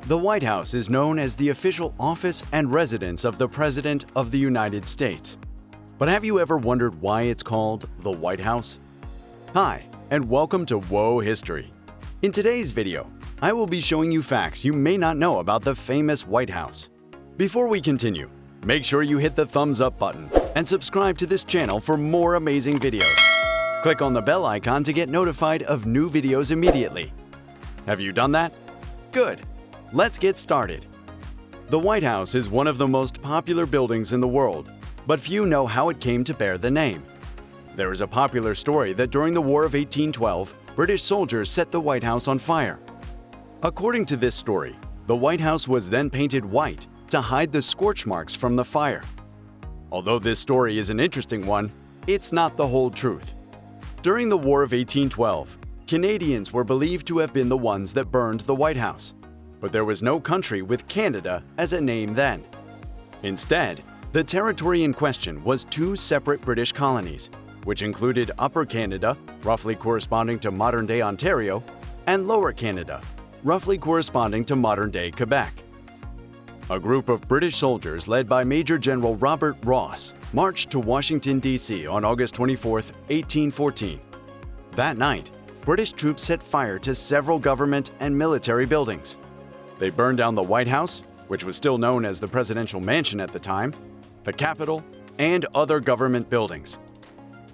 The White House is known as the official office and residence of the President of the United States. But have you ever wondered why it's called the White House? Hi, and welcome to Whoa History. In today's video, I will be showing you facts you may not know about the famous White House. Before we continue, make sure you hit the thumbs up button and subscribe to this channel for more amazing videos. Click on the bell icon to get notified of new videos immediately. Have you done that? Good. Let's get started. The White House is one of the most popular buildings in the world, but few know how it came to bear the name. There is a popular story that during the War of 1812, British soldiers set the White House on fire. According to this story, the White House was then painted white to hide the scorch marks from the fire. Although this story is an interesting one, it's not the whole truth. During the War of 1812, Canadians were believed to have been the ones that burned the White House, but there was no country with Canada as a name then. Instead, the territory in question was two separate British colonies, which included Upper Canada, roughly corresponding to modern-day Ontario, and Lower Canada, roughly corresponding to modern-day Quebec. A group of British soldiers led by Major General Robert Ross marched to Washington, D.C. on August 24, 1814. That night, British troops set fire to several government and military buildings. They burned down the White House, which was still known as the Presidential Mansion at the time, the Capitol, and other government buildings.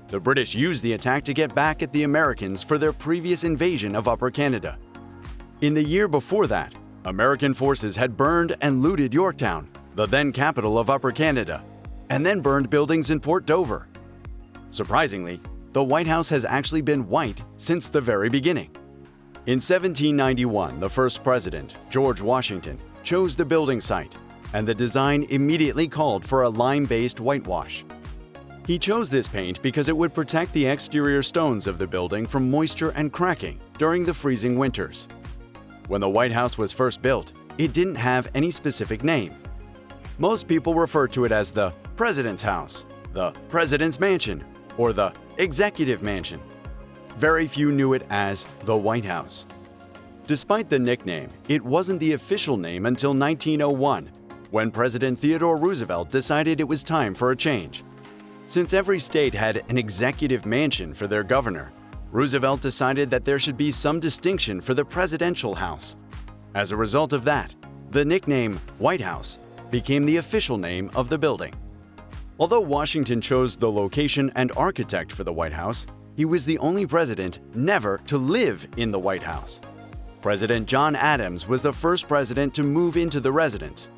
The British used the attack to get back at the Americans for their previous invasion of Upper Canada. In the year before that, American forces had burned and looted Yorktown, the then capital of Upper Canada, and then burned buildings in Port Dover. Surprisingly, the White House has actually been white since the very beginning. In 1791, the first president, George Washington, chose the building site, and the design immediately called for a lime-based whitewash. He chose this paint because it would protect the exterior stones of the building from moisture and cracking during the freezing winters. When the White House was first built, it didn't have any specific name. Most people refer to it as the President's House, the President's Mansion, or the Executive Mansion. Very few knew it as the White House. Despite the nickname, it wasn't the official name until 1901, when President Theodore Roosevelt decided it was time for a change. Since every state had an executive mansion for their governor, Roosevelt decided that there should be some distinction for the presidential house. As a result of that, the nickname White House became the official name of the building. Although Washington chose the location and architect for the White House, he was the only president never to live in the White House. President John Adams was the first president to move into the residence.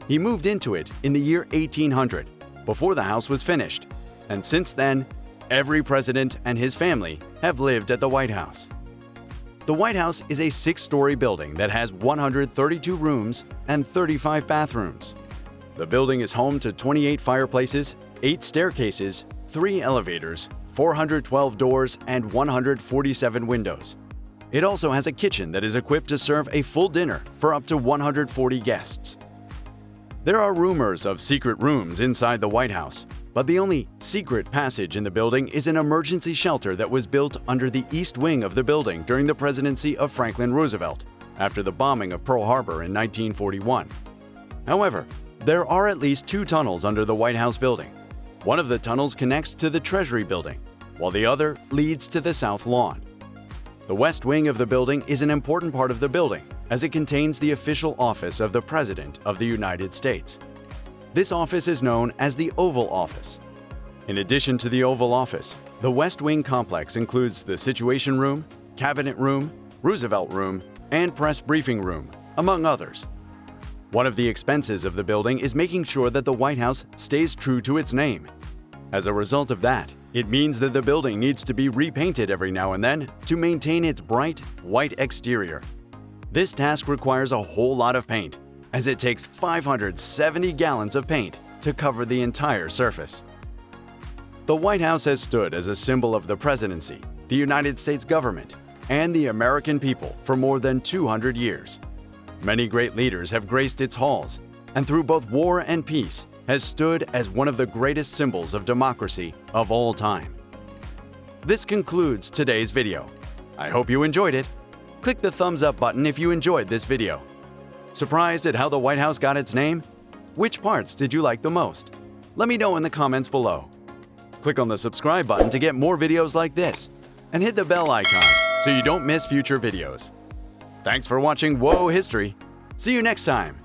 He moved into it in the year 1800, before the house was finished, and since then, every president and his family have lived at the White House. The White House is a six-story building that has 132 rooms and 35 bathrooms. The building is home to 28 fireplaces, 8 staircases, 3 elevators, 412 doors, and 147 windows. It also has a kitchen that is equipped to serve a full dinner for up to 140 guests. There are rumors of secret rooms inside the White House, but the only secret passage in the building is an emergency shelter that was built under the east wing of the building during the presidency of Franklin Roosevelt, after the bombing of Pearl Harbor in 1941. However, there are at least 2 tunnels under the White House building. One of the tunnels connects to the Treasury building, while the other leads to the South Lawn. The west wing of the building is an important part of the building, as it contains the official office of the President of the United States. This office is known as the Oval Office. In addition to the Oval Office, the West Wing complex includes the Situation Room, Cabinet Room, Roosevelt Room, and Press Briefing Room, among others. One of the expenses of the building is making sure that the White House stays true to its name. As a result of that, it means that the building needs to be repainted every now and then to maintain its bright, white exterior. This task requires a whole lot of paint, as it takes 570 gallons of paint to cover the entire surface. The White House has stood as a symbol of the presidency, the United States government, and the American people for more than 200 years. Many great leaders have graced its halls, and through both war and peace, has stood as one of the greatest symbols of democracy of all time. This concludes today's video. I hope you enjoyed it. Click the thumbs up button if you enjoyed this video. Surprised at how the White House got its name? Which parts did you like the most? Let me know in the comments below. Click on the subscribe button to get more videos like this, and hit the bell icon so you don't miss future videos. Thanks for watching Whoa History. See you next time.